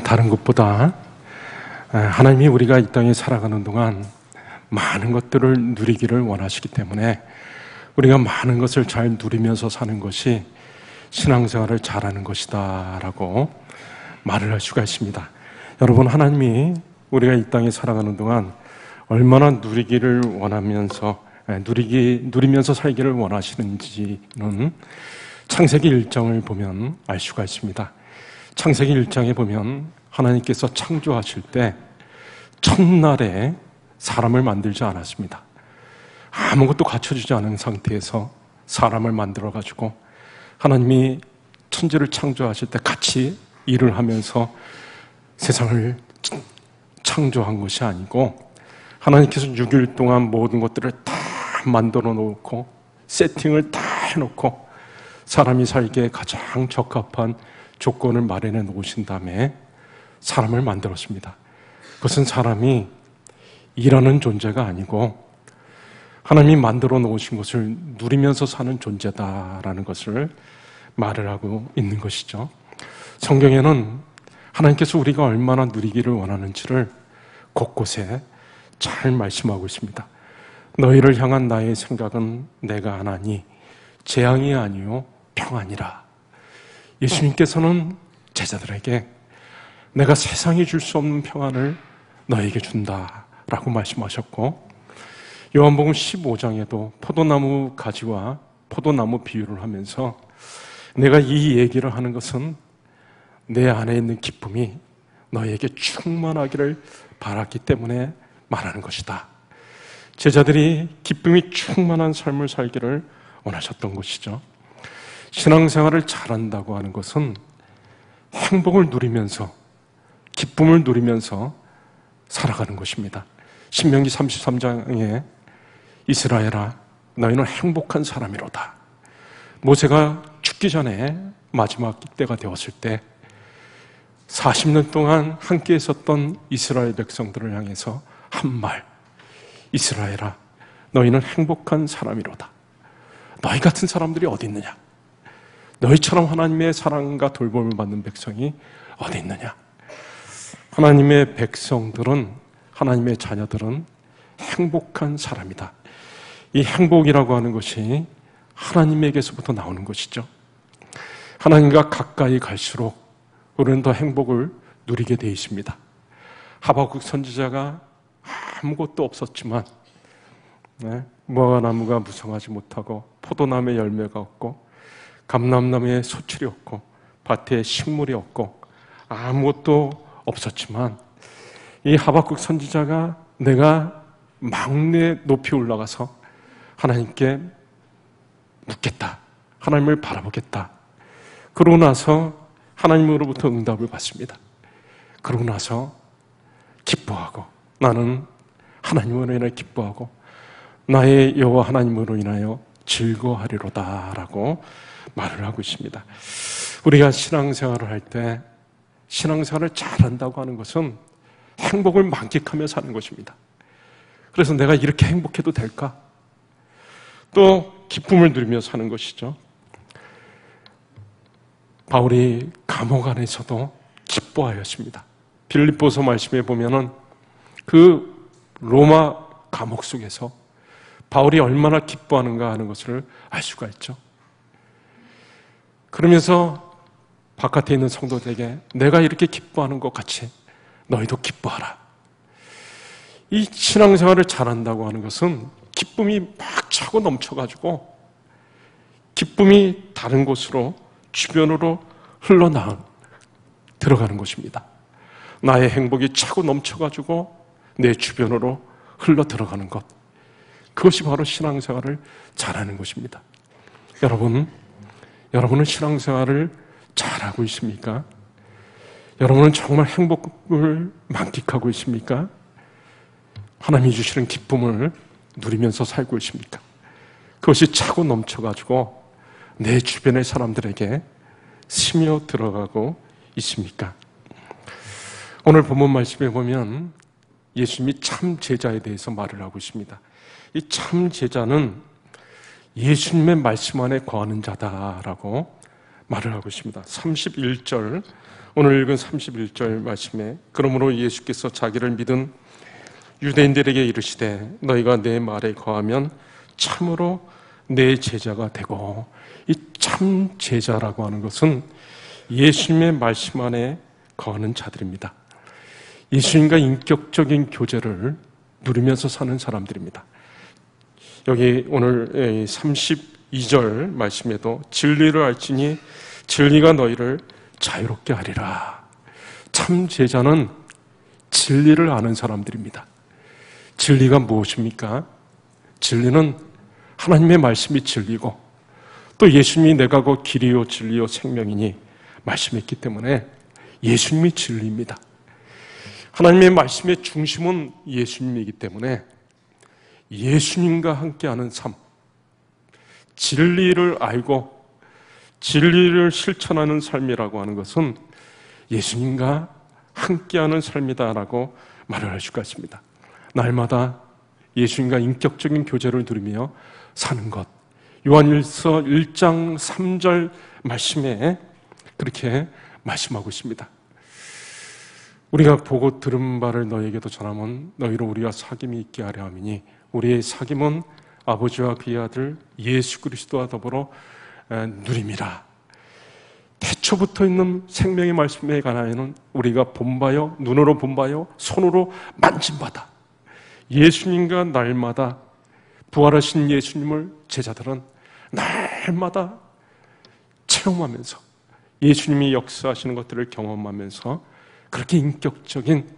다른 것보다 하나님이 우리가 이 땅에 살아가는 동안 많은 것들을 누리기를 원하시기 때문에 우리가 많은 것을 잘 누리면서 사는 것이 신앙생활을 잘하는 것이다 라고 말을 할 수가 있습니다. 여러분, 하나님이 우리가 이 땅에 살아가는 동안 얼마나 누리기를 원하면서 누리면서 살기를 원하시는지는 창세기 1장을 보면 알 수가 있습니다. 창세기 1장에 보면 하나님께서 창조하실 때 첫날에 사람을 만들지 않았습니다. 아무것도 갖춰주지 않은 상태에서 사람을 만들어가지고 하나님이 천지를 창조하실 때 같이 일을 하면서 세상을 창조한 것이 아니고 하나님께서 6일 동안 모든 것들을 다 만들어 놓고 세팅을 다 해놓고 사람이 살기에 가장 적합한 조건을 마련해 놓으신 다음에 사람을 만들었습니다. 그것은 사람이 일하는 존재가 아니고 하나님이 만들어 놓으신 것을 누리면서 사는 존재다라는 것을 말을 하고 있는 것이죠. 성경에는 하나님께서 우리가 얼마나 누리기를 원하는지를 곳곳에 잘 말씀하고 있습니다. 너희를 향한 나의 생각은 내가 하나니 재앙이 아니요 평안이라. 예수님께서는 제자들에게 내가 세상이 줄 수 없는 평안을 너에게 준다라고 말씀하셨고, 요한복음 15장에도 포도나무 가지와 포도나무 비유를 하면서 내가 이 얘기를 하는 것은 내 안에 있는 기쁨이 너에게 충만하기를 바랐기 때문에 말하는 것이다. 제자들이 기쁨이 충만한 삶을 살기를 원하셨던 것이죠. 신앙생활을 잘한다고 하는 것은 행복을 누리면서 기쁨을 누리면서 살아가는 것입니다. 신명기 33장에 이스라엘아 너희는 행복한 사람이로다. 모세가 죽기 전에 마지막 때가 되었을 때 40년 동안 함께 있었던 이스라엘 백성들을 향해서 한 말, 이스라엘아 너희는 행복한 사람이로다. 너희 같은 사람들이 어디 있느냐? 너희처럼 하나님의 사랑과 돌봄을 받는 백성이 어디 있느냐? 하나님의 백성들은, 하나님의 자녀들은 행복한 사람이다. 이 행복이라고 하는 것이 하나님에게서부터 나오는 것이죠. 하나님과 가까이 갈수록 우리는 더 행복을 누리게 되어 있습니다. 하박국 선지자가 아무것도 없었지만 무화과나무가 무성하지 못하고 포도나무에 열매가 없고 감람나무에 소출이 없고 밭에 식물이 없고 아무것도 없었지만 이 하박국 선지자가 내가 막내 높이 올라가서 하나님께 묻겠다. 하나님을 바라보겠다. 그러고 나서 하나님으로부터 응답을 받습니다. 그러고 나서 기뻐하고 나는 하나님으로 인하여 기뻐하고 나의 여호와 하나님으로 인하여 즐거워하리로다라고 말을 하고 있습니다. 우리가 신앙생활을 할 때 신앙생활을 잘한다고 하는 것은 행복을 만끽하며 사는 것입니다. 그래서 내가 이렇게 행복해도 될까? 또 기쁨을 누리며 사는 것이죠. 바울이 감옥 안에서도 기뻐하였습니다. 빌립보서 말씀에 보면은 그 로마 감옥 속에서 바울이 얼마나 기뻐하는가 하는 것을 알 수가 있죠. 그러면서 바깥에 있는 성도들에게 내가 이렇게 기뻐하는 것 같이 너희도 기뻐하라. 이 신앙생활을 잘한다고 하는 것은 기쁨이 막 차고 넘쳐가지고 기쁨이 다른 곳으로 주변으로 들어가는 것입니다. 나의 행복이 차고 넘쳐가지고 내 주변으로 흘러 들어가는 것, 그것이 바로 신앙생활을 잘하는 것입니다. 여러분은 신앙생활을 잘하고 있습니까? 여러분은 정말 행복을 만끽하고 있습니까? 하나님이 주시는 기쁨을 누리면서 살고 있습니까? 그것이 차고 넘쳐가지고 내 주변의 사람들에게 스며 들어가고 있습니까? 오늘 본문 말씀에 보면 예수님이 참 제자에 대해서 말을 하고 있습니다. 이 참 제자는 예수님의 말씀 안에 거하는 자다라고 말을 하고 있습니다. 31절, 오늘 읽은 31절 말씀에 그러므로 예수께서 자기를 믿은 유대인들에게 이르시되 너희가 내 말에 거하면 참으로 내 제자가 되고, 이 참 제자라고 하는 것은 예수님의 말씀 안에 거하는 자들입니다. 예수님과 인격적인 교제를 누리면서 사는 사람들입니다. 여기 오늘 32절 말씀에도 진리를 알지니 진리가 너희를 자유롭게 하리라. 참 제자는 진리를 아는 사람들입니다. 진리가 무엇입니까? 진리는 하나님의 말씀이 진리고, 또 예수님이 내가 곧 길이요 진리요 생명이니 말씀했기 때문에 예수님이 진리입니다. 하나님의 말씀의 중심은 예수님이기 때문에 예수님과 함께하는 삶, 진리를 알고 진리를 실천하는 삶이라고 하는 것은 예수님과 함께하는 삶이다라고 말을 할 수가 있습니다. 날마다 예수님과 인격적인 교제를 누리며 사는 것, 요한일서 1장 3절 말씀에 그렇게 말씀하고 있습니다. 우리가 보고 들은 바를 너희에게도 전하면 너희로 우리와 사귐이 있게 하려 함이니 우리의 사귐은 아버지와 그의 아들 예수 그리스도와 더불어 누림이라. 태초부터 있는 생명의 말씀에 관하여는 우리가 본바요, 눈으로 본바요, 손으로 만진 바다. 예수님과 날마다 부활하신 예수님을 제자들은 날마다 체험하면서 예수님이 역사하시는 것들을 경험하면서 그렇게 인격적인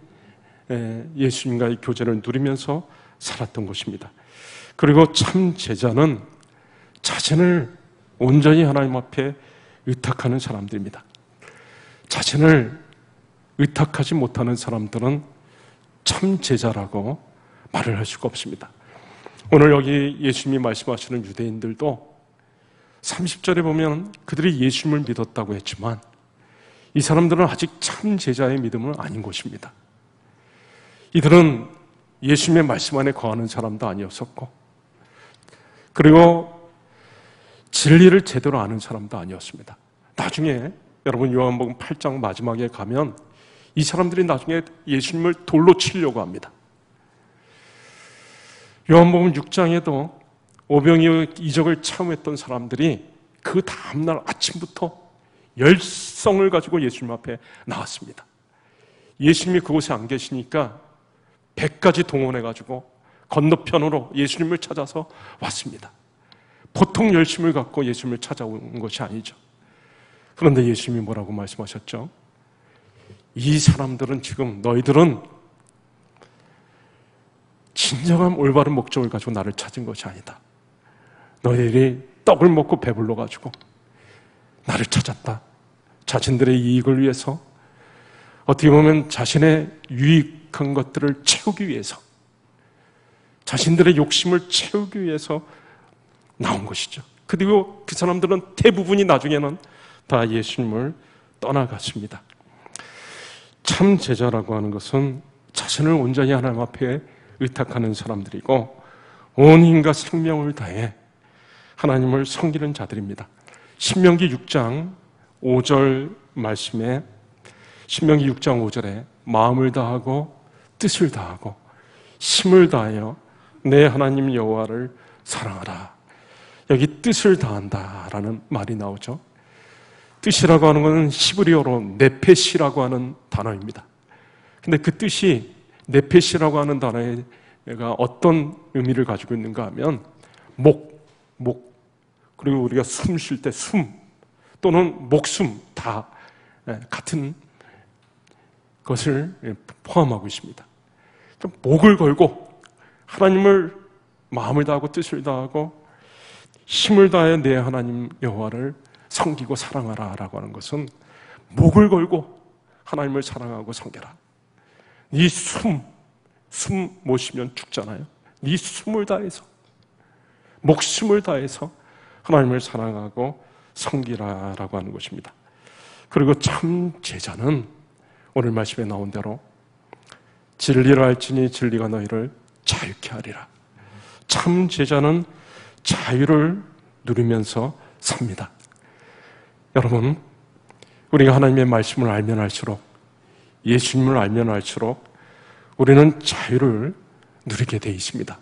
예수님과의 교제를 누리면서 살았던 것입니다. 그리고 참 제자는 자신을 온전히 하나님 앞에 의탁하는 사람들입니다. 자신을 의탁하지 못하는 사람들은 참 제자라고 말을 할 수가 없습니다. 오늘 여기 예수님이 말씀하시는 유대인들도 30절에 보면 그들이 예수님을 믿었다고 했지만 이 사람들은 아직 참 제자의 믿음은 아닌 것입니다. 이들은 예수님의 말씀 안에 거하는 사람도 아니었었고, 그리고 진리를 제대로 아는 사람도 아니었습니다. 나중에 여러분 요한복음 8장 마지막에 가면 이 사람들이 나중에 예수님을 돌로 치려고 합니다. 요한복음 6장에도 오병이어의 이적을 체험했던 사람들이 그 다음날 아침부터 열성을 가지고 예수님 앞에 나왔습니다. 예수님이 그곳에 안 계시니까 100가지 동원해가지고 건너편으로 예수님을 찾아서 왔습니다. 보통 열심을 갖고 예수님을 찾아온 것이 아니죠. 그런데 예수님이 뭐라고 말씀하셨죠? 이 사람들은 지금 너희들은 진정한 올바른 목적을 가지고 나를 찾은 것이 아니다. 너희들이 떡을 먹고 배불러가지고 나를 찾았다. 자신들의 이익을 위해서, 어떻게 보면 자신의 유익한 것들을 채우기 위해서, 자신들의 욕심을 채우기 위해서 나온 것이죠. 그리고 그 사람들은 대부분이 나중에는 다 예수님을 떠나갔습니다. 참 제자라고 하는 것은 자신을 온전히 하나님 앞에 의탁하는 사람들이고 온 힘과 생명을 다해 하나님을 섬기는 자들입니다. 신명기 6장 5절 말씀에, 신명기 6장 5절에 마음을 다하고 뜻을 다하고 힘을 다하여 내 하나님 여호와를 사랑하라. 여기 뜻을 다한다라는 말이 나오죠. 뜻이라고 하는 것은 히브리어로 네페시라고 하는 단어입니다. 근데 그 뜻이 네페시라고 하는 단어가 어떤 의미를 가지고 있는가 하면 목, 그리고 우리가 숨 쉴 때 숨, 또는 목숨 다 같은 것을 포함하고 있습니다. 목을 걸고 하나님을 마음을 다하고 뜻을 다하고 힘을 다해 내 하나님 여호와를 섬기고 사랑하라라고 하는 것은 목을 걸고 하나님을 사랑하고 섬겨라. 네 숨 못 쉬면 죽잖아요. 네 숨을 다해서, 목숨을 다해서 하나님을 사랑하고 섬기라라고 하는 것입니다. 그리고 참 제자는 오늘 말씀에 나온 대로 진리를 알지니 진리가 너희를 자유케 하리라. 참 제자는 자유를 누리면서 삽니다. 여러분, 우리가 하나님의 말씀을 알면 알수록, 예수님을 알면 알수록 우리는 자유를 누리게 되어 있습니다.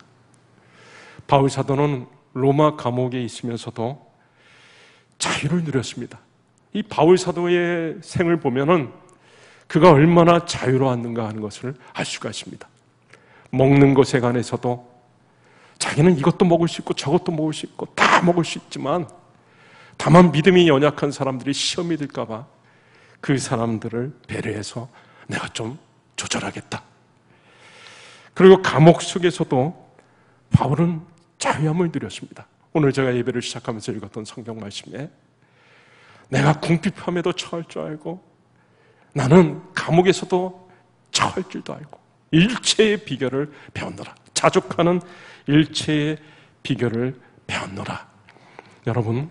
바울 사도는 로마 감옥에 있으면서도 자유를 누렸습니다. 이 바울 사도의 생을 보면은 그가 얼마나 자유로웠는가 하는 것을 알 수가 있습니다. 먹는 것에 관해서도 자기는 이것도 먹을 수 있고 저것도 먹을 수 있고 다 먹을 수 있지만 다만 믿음이 연약한 사람들이 시험이 들까 봐 그 사람들을 배려해서 내가 좀 조절하겠다. 그리고 감옥 속에서도 바울은 자유함을 누렸습니다. 오늘 제가 예배를 시작하면서 읽었던 성경 말씀에 내가 궁핍함에도 처할 줄 알고 나는 감옥에서도 처할 줄도 알고 일체의 비결을 배웠노라. 자족하는 일체의 비결을 배웠노라. 여러분,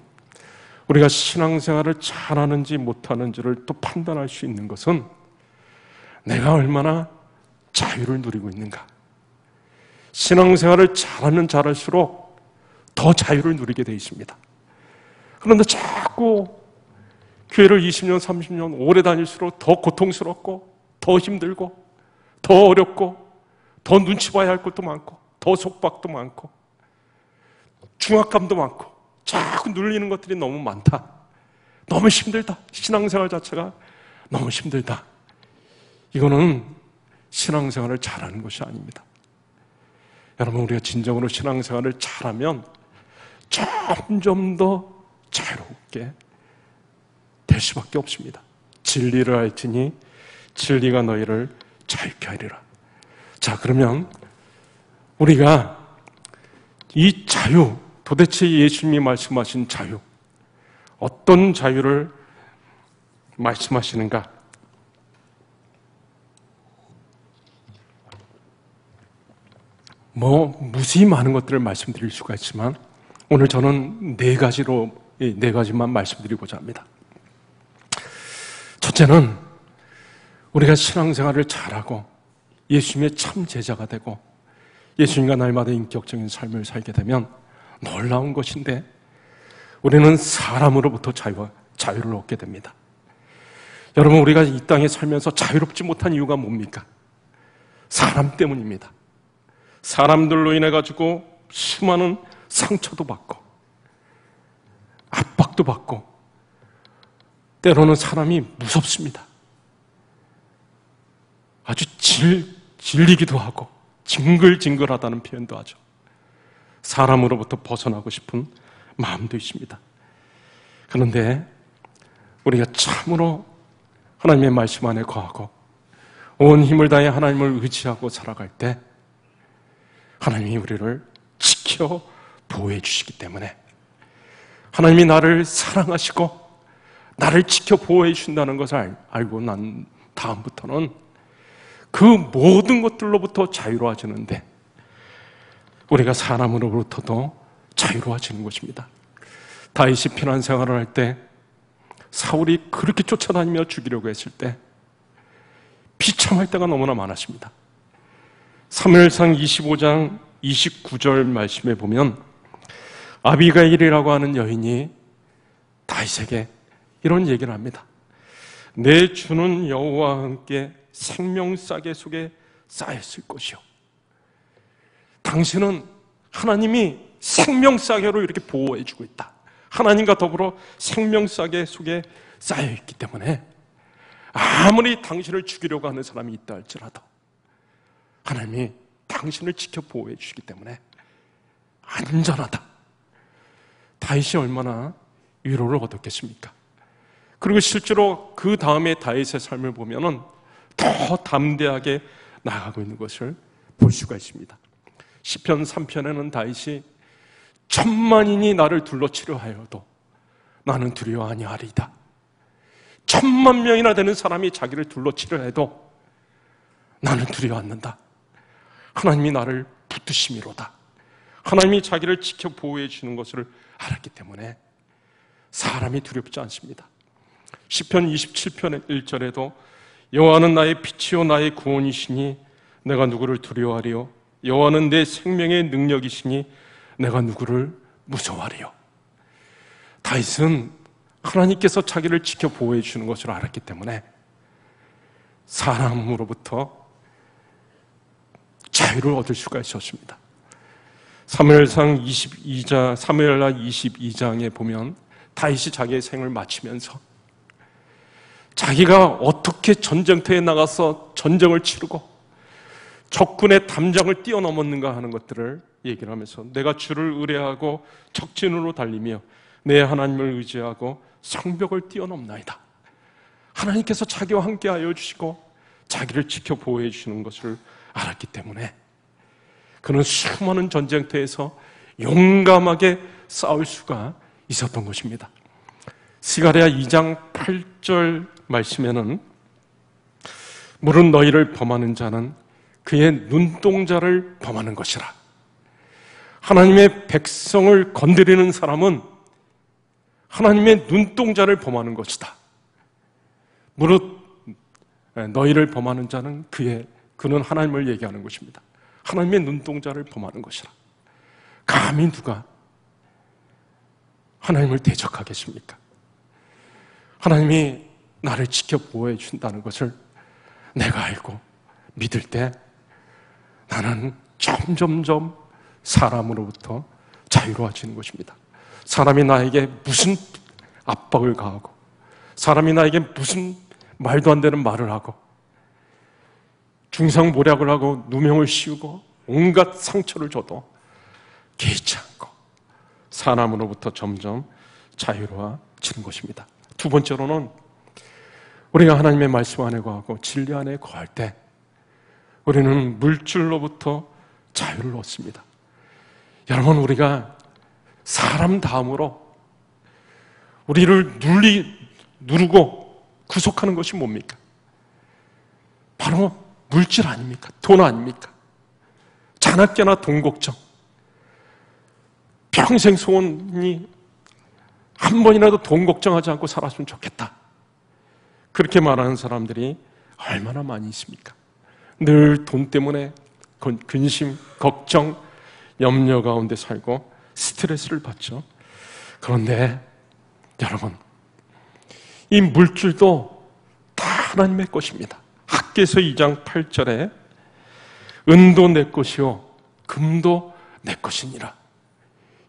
우리가 신앙생활을 잘하는지 못하는지를 또 판단할 수 있는 것은 내가 얼마나 자유를 누리고 있는가. 신앙생활을 잘하면 잘할수록 더 자유를 누리게 되어 있습니다. 그런데 자꾸 교회를 20년, 30년 오래 다닐수록 더 고통스럽고 더 힘들고 더 어렵고 더 눈치 봐야 할 것도 많고 더 속박도 많고 중압감도 많고 자꾸 눌리는 것들이 너무 많다. 너무 힘들다. 신앙생활 자체가 너무 힘들다. 이거는 신앙생활을 잘하는 것이 아닙니다. 여러분, 우리가 진정으로 신앙생활을 잘하면 점점 더 자유롭게 될 수밖에 없습니다. 진리를 알지니 진리가 너희를 자유케 하리라. 자, 그러면 우리가 이 자유, 도대체 예수님이 말씀하신 자유, 어떤 자유를 말씀하시는가? 무수히 많은 것들을 말씀드릴 수가 있지만 오늘 저는 네 가지만 말씀드리고자 합니다. 첫째는 우리가 신앙생활을 잘하고 예수님의 참 제자가 되고 예수님과 날마다 인격적인 삶을 살게 되면 놀라운 것인데 우리는 사람으로부터 자유를 얻게 됩니다. 여러분, 우리가 이 땅에 살면서 자유롭지 못한 이유가 뭡니까? 사람 때문입니다. 사람들로 인해 가지고 수많은 상처도 받고 압박도 받고 때로는 사람이 무섭습니다. 아주 질리기도 하고 징글징글하다는 표현도 하죠. 사람으로부터 벗어나고 싶은 마음도 있습니다. 그런데 우리가 참으로 하나님의 말씀 안에 거하고 온 힘을 다해 하나님을 의지하고 살아갈 때 하나님이 우리를 지켜 보호해 주시기 때문에 하나님이 나를 사랑하시고 나를 지켜 보호해 주신다는 것을 알고 난 다음부터는 그 모든 것들로부터 자유로워지는데 우리가 사람으로부터도 자유로워지는 것입니다. 다윗이 피난 생활을 할 때 사울이 그렇게 쫓아다니며 죽이려고 했을 때 비참할 때가 너무나 많았습니다. 사무엘상 25장 29절 말씀에 보면 아비가일이라고 하는 여인이 다윗에게 이런 얘기를 합니다. 내 주는 여호와와 함께 생명싸개 속에 쌓였을 것이요. 당신은 하나님이 생명싸개로 이렇게 보호해주고 있다. 하나님과 더불어 생명싸개 속에 쌓여있기 때문에 아무리 당신을 죽이려고 하는 사람이 있다 할지라도 하나님이 당신을 지켜 보호해 주시기 때문에 안전하다. 다윗이 얼마나 위로를 얻었겠습니까? 그리고 실제로 그 다음에 다윗의 삶을 보면은 더 담대하게 나아가고 있는 것을 볼 수가 있습니다. 시편 3편에는 다윗이 천만인이 나를 둘러치려 하여도 나는 두려워 아니하리이다. 10,000,000명이나 되는 사람이 자기를 둘러치려 해도 나는 두려워 않는다. 하나님이 나를 붙드심이로다. 하나님이 자기를 지켜 보호해 주는 것을 알았기 때문에 사람이 두렵지 않습니다. 시편 27편 1절에도 여호와는 나의 빛이요 나의 구원이시니 내가 누구를 두려워하리요. 여호와는 내 생명의 능력이시니 내가 누구를 무서워하리요. 다윗은 하나님께서 자기를 지켜 보호해 주는 것을 알았기 때문에 사람으로부터 자유를 얻을 수가 있었습니다. 사무엘상 22장에 보면 다윗이 자기의 생을 마치면서 자기가 어떻게 전쟁터에 나가서 전쟁을 치르고 적군의 담장을 뛰어넘었는가 하는 것들을 얘기를 하면서 내가 주를 의뢰하고 적진으로 달리며 내 하나님을 의지하고 성벽을 뛰어넘나이다. 하나님께서 자기와 함께하여 주시고 자기를 지켜 보호해 주시는 것을 알았기 때문에 그는 수많은 전쟁터에서 용감하게 싸울 수가 있었던 것입니다. 스가랴 2장 8절 말씀에는 물은 너희를 범하는 자는 그의 눈동자를 범하는 것이라. 하나님의 백성을 건드리는 사람은 하나님의 눈동자를 범하는 것이다. 무릇 너희를 범하는 자는 그는 하나님을 얘기하는 것입니다. 하나님의 눈동자를 범하는 것이라. 감히 누가 하나님을 대적하겠습니까? 하나님이 나를 지켜 보호해 준다는 것을 내가 알고 믿을 때 나는 점점점 사람으로부터 자유로워지는 것입니다. 사람이 나에게 무슨 압박을 가하고 사람이 나에게 무슨 말도 안 되는 말을 하고 중상모략을 하고 누명을 씌우고 온갖 상처를 줘도 개의치 않고 사람으로부터 점점 자유로워지는 것입니다. 두 번째로는 우리가 하나님의 말씀 안에 거하고 진리 안에 거할 때 우리는 물질로부터 자유를 얻습니다. 여러분, 우리가 사람 다음으로 우리를 누르고 구속하는 것이 뭡니까? 바로 물질 아닙니까? 돈 아닙니까? 자나깨나 돈 걱정. 평생 소원이 한 번이라도 돈 걱정하지 않고 살았으면 좋겠다. 그렇게 말하는 사람들이 얼마나 많이 있습니까? 늘 돈 때문에 근심, 걱정, 염려 가운데 살고 스트레스를 받죠. 그런데 여러분, 이 물질도 다 하나님의 것입니다. 학개서 2장 8절에 은도 내 것이요 금도 내 것이니라.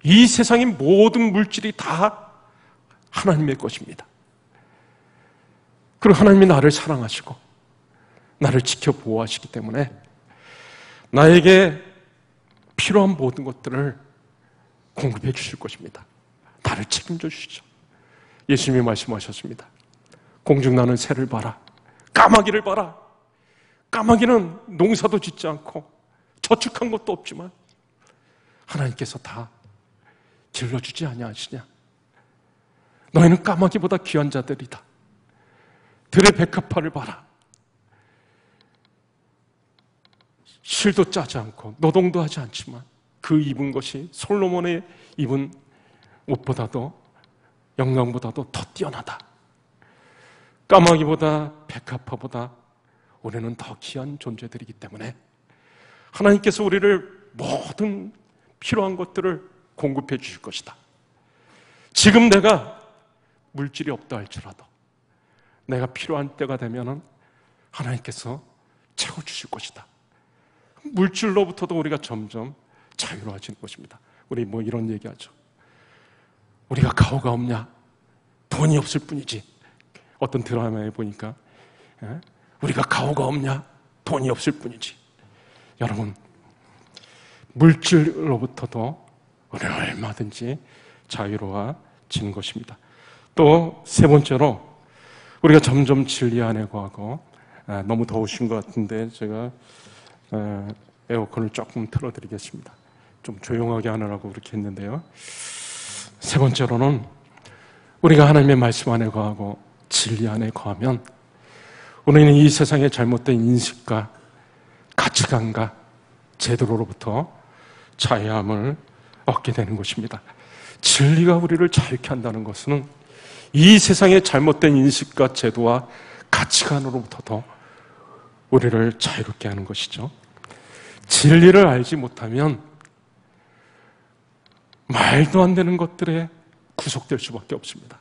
이 세상의 모든 물질이 다 하나님의 것입니다. 그리고 하나님이 나를 사랑하시고 나를 지켜 보호하시기 때문에 나에게 필요한 모든 것들을 공급해 주실 것입니다. 나를 책임져 주시죠. 예수님이 말씀하셨습니다. 공중나는 새를 봐라. 까마귀를 봐라. 까마귀는 농사도 짓지 않고 저축한 것도 없지만 하나님께서 다 길러주지 아니하시냐. 너희는 까마귀보다 귀한 자들이다. 들의 백합화를 봐라. 실도 짜지 않고 노동도 하지 않지만 그 입은 것이 솔로몬의 입은 옷보다도 영광보다도 더 뛰어나다. 까마귀보다 백합화보다 우리는 더 귀한 존재들이기 때문에 하나님께서 우리를 모든 필요한 것들을 공급해 주실 것이다. 지금 내가 물질이 없다 할지라도 내가 필요한 때가 되면은 하나님께서 채워주실 것이다. 물질로부터도 우리가 점점 자유로워지는 것입니다. 우리 이런 얘기하죠. 우리가 가오가 없냐? 돈이 없을 뿐이지. 어떤 드라마에 보니까 우리가 가오가 없냐? 돈이 없을 뿐이지. 여러분, 물질로부터도 우리는 얼마든지 자유로워지는 것입니다. 또 세 번째로 우리가 점점 진리 안에 거하고 너무 더우신 것 같은데 제가 에어컨을 조금 틀어드리겠습니다. 좀 조용하게 하느라고 그렇게 했는데요. 세 번째로는 우리가 하나님의 말씀 안에 거하고 진리 안에 거하면 우리는 이 세상의 잘못된 인식과 가치관과 제도로부터 자유함을 얻게 되는 것입니다. 진리가 우리를 자유케 한다는 것은 이 세상의 잘못된 인식과 제도와 가치관으로부터도 우리를 자유롭게 하는 것이죠. 진리를 알지 못하면 말도 안 되는 것들에 구속될 수밖에 없습니다.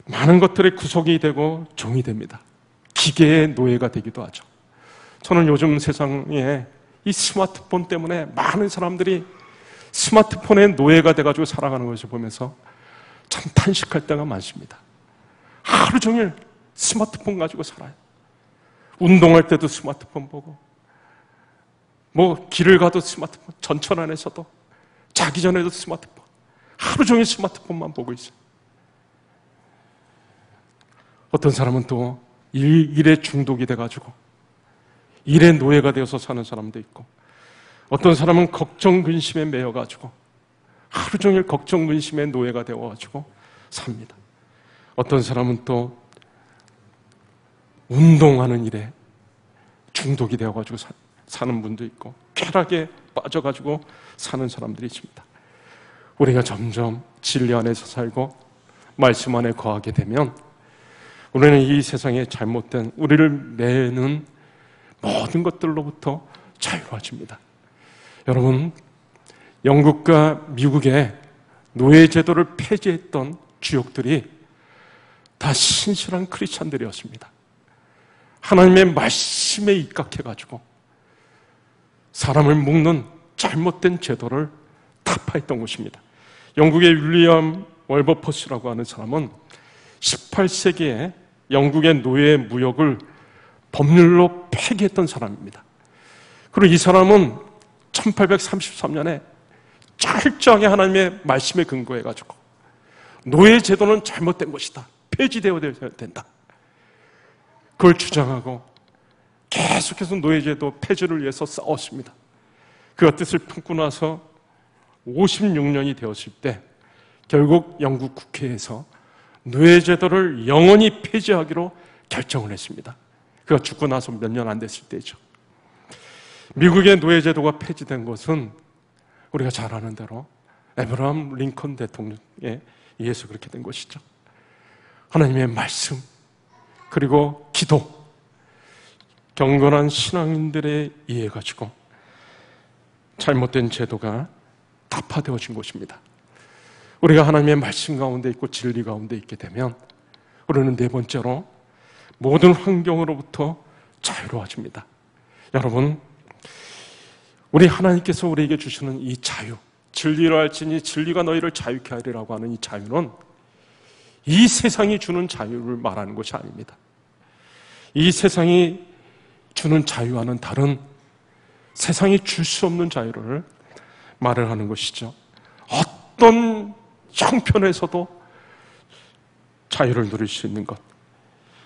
많은 것들의 구속이 되고 종이 됩니다. 기계의 노예가 되기도 하죠. 저는 요즘 세상에 이 스마트폰 때문에 많은 사람들이 스마트폰의 노예가 돼가지고 살아가는 것을 보면서 참 탄식할 때가 많습니다. 하루 종일 스마트폰 가지고 살아요. 운동할 때도 스마트폰 보고, 길을 가도 스마트폰, 전철 안에서도, 자기 전에도 스마트폰, 하루 종일 스마트폰만 보고 있어요. 어떤 사람은 또 일에 중독이 돼가지고 일의 노예가 되어서 사는 사람도 있고, 어떤 사람은 걱정 근심에 매여가지고 하루 종일 걱정 근심의 노예가 되어가지고 삽니다. 어떤 사람은 또 운동하는 일에 중독이 되어가지고 사는 분도 있고, 쾌락에 빠져가지고 사는 사람들이 있습니다. 우리가 점점 진리 안에서 살고 말씀 안에 거하게 되면 우리는 이 세상에 잘못된 우리를 매는 모든 것들로부터 자유로워집니다. 여러분, 영국과 미국의 노예제도를 폐지했던 주역들이 다 신실한 크리스찬들이었습니다. 하나님의 말씀에 입각해가지고 사람을 묶는 잘못된 제도를 타파했던 것입니다. 영국의 윌리엄 월버퍼스라고 하는 사람은 18세기에 영국의 노예 무역을 법률로 폐기했던 사람입니다. 그리고 이 사람은 1833년에 철저하게 하나님의 말씀에 근거해가지고 노예 제도는 잘못된 것이다, 폐지되어야 된다, 그걸 주장하고 계속해서 노예 제도 폐지를 위해서 싸웠습니다. 그가 뜻을 품고 나서 56년이 되었을 때 결국 영국 국회에서 노예 제도를 영원히 폐지하기로 결정을 했습니다. 그가 죽고 나서 몇 년 안 됐을 때죠. 미국의 노예 제도가 폐지된 것은 우리가 잘 아는 대로 에브라함 링컨 대통령에 의해서 그렇게 된 것이죠. 하나님의 말씀, 그리고 기도, 경건한 신앙인들에 의해 가지고 잘못된 제도가 타파되어진 것입니다. 우리가 하나님의 말씀 가운데 있고 진리 가운데 있게 되면 우리는 네 번째로 모든 환경으로부터 자유로워집니다. 여러분, 우리 하나님께서 우리에게 주시는 이 자유, 진리로 알지니 진리가 너희를 자유케 하리라고 하는 이 자유는 이 세상이 주는 자유를 말하는 것이 아닙니다. 이 세상이 주는 자유와는 다른, 세상이 줄 수 없는 자유를 말을 하는 것이죠. 어떤 형편에서도 자유를 누릴 수 있는 것,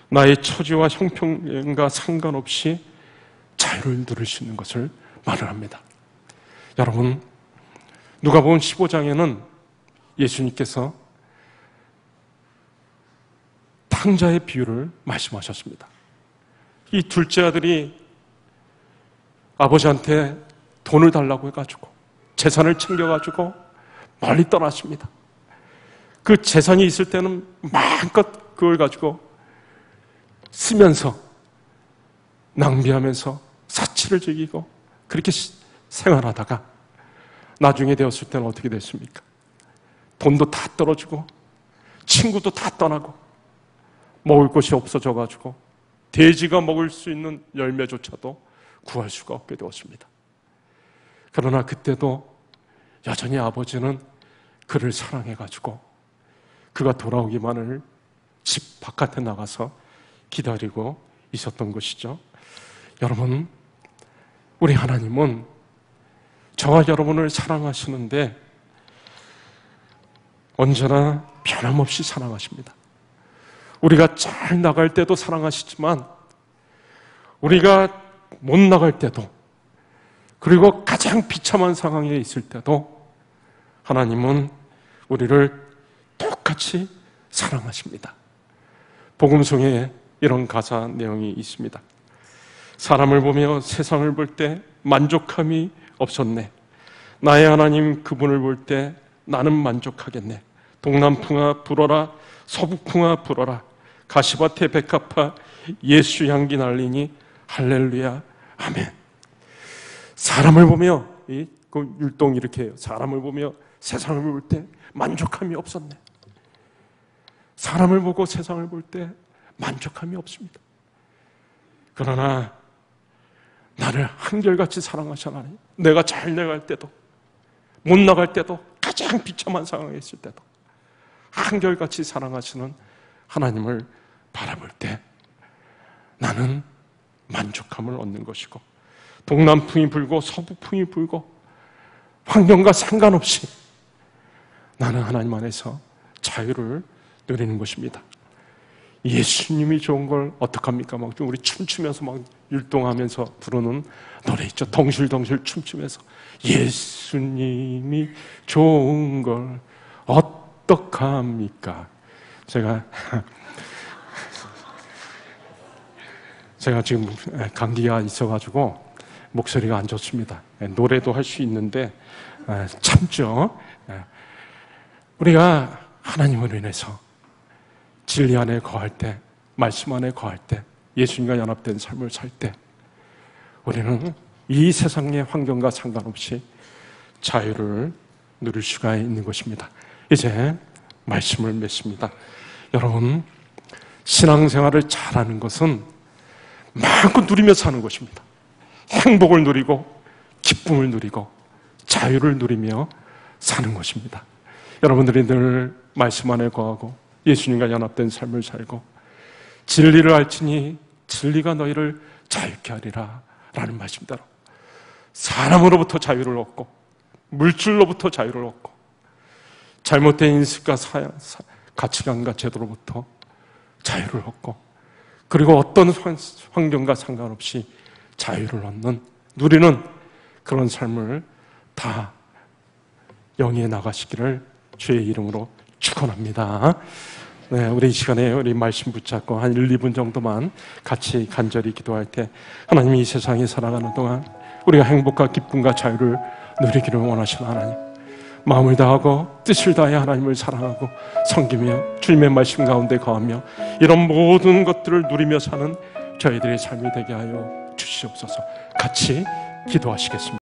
나의 처지와 형편과 상관없이 자유를 누릴 수 있는 것을 말을 합니다. 여러분, 누가복음 15장에는 예수님께서 탕자의 비유를 말씀하셨습니다. 이 둘째 아들이 아버지한테 돈을 달라고 해가지고 재산을 챙겨가지고 멀리 떠났습니다. 그 재산이 있을 때는 마음껏 그걸 가지고 쓰면서 낭비하면서 사치를 즐기고 그렇게 생활하다가 나중에 되었을 때는 어떻게 됐습니까? 돈도 다 떨어지고 친구도 다 떠나고 먹을 것이 없어져가지고 돼지가 먹을 수 있는 열매조차도 구할 수가 없게 되었습니다. 그러나 그때도 여전히 아버지는 그를 사랑해가지고 그가 돌아오기만을 집 바깥에 나가서 기다리고 있었던 것이죠. 여러분, 우리 하나님은 저와 여러분을 사랑하시는데 언제나 변함없이 사랑하십니다. 우리가 잘 나갈 때도 사랑하시지만 우리가 못 나갈 때도, 그리고 가장 비참한 상황에 있을 때도 하나님은 우리를 똑같이 사랑하십니다. 복음성에 이런 가사 내용이 있습니다. 사람을 보며 세상을 볼 때 만족함이 없었네. 나의 하나님 그분을 볼 때 나는 만족하겠네. 동남풍아 불어라, 서북풍아 불어라. 가시밭에 백합화 예수 향기 날리니 할렐루야 아멘. 사람을 보며, 그 율동 이렇게 해요. 사람을 보며 세상을 볼 때 만족함이 없었네. 사람을 보고 세상을 볼 때 만족함이 없습니다. 그러나 나를 한결같이 사랑하신 하나님, 내가 잘 나갈 때도 못 나갈 때도 가장 비참한 상황에 있을 때도 한결같이 사랑하시는 하나님을 바라볼 때 나는 만족함을 얻는 것이고, 동남풍이 불고 서북풍이 불고 환경과 상관없이 나는 하나님 안에서 자유를 누리는 것입니다. 예수님이 좋은 걸 어떡합니까? 막 우리 춤추면서 막 율동하면서 부르는 노래 있죠. 덩실덩실 춤추면서 예수님이 좋은 걸 어떡합니까? 제가 지금 감기가 있어가지고 목소리가 안 좋습니다. 노래도 할 수 있는데 참죠. 우리가 하나님으로 인해서 진리 안에 거할 때, 말씀 안에 거할 때, 예수님과 연합된 삶을 살 때 우리는 이 세상의 환경과 상관없이 자유를 누릴 수가 있는 것입니다. 이제 말씀을 맺습니다. 여러분, 신앙생활을 잘하는 것은 마음껏 누리며 사는 것입니다. 행복을 누리고 기쁨을 누리고 자유를 누리며 사는 것입니다. 여러분들이 늘 말씀 안에 거하고 예수님과 연합된 삶을 살고 진리를 알지니 진리가 너희를 자유케 하리라 라는 말씀대로 사람으로부터 자유를 얻고 물질로부터 자유를 얻고 잘못된 인식과 가치관과 제도로부터 자유를 얻고, 그리고 어떤 환경과 상관없이 자유를 얻는, 누리는 그런 삶을 다 영위해 나가시기를 주의 이름으로 축원합니다. 네, 우리 이 시간에 우리 말씀 붙잡고 한 1, 2분 정도만 같이 간절히 기도할 때, 하나님이 이 세상에 살아가는 동안 우리가 행복과 기쁨과 자유를 누리기를 원하시는 하나님, 마음을 다하고 뜻을 다해 하나님을 사랑하고 섬기며 주님의 말씀 가운데 거하며 이런 모든 것들을 누리며 사는 저희들의 삶이 되게 하여 주시옵소서. 같이 기도하시겠습니다.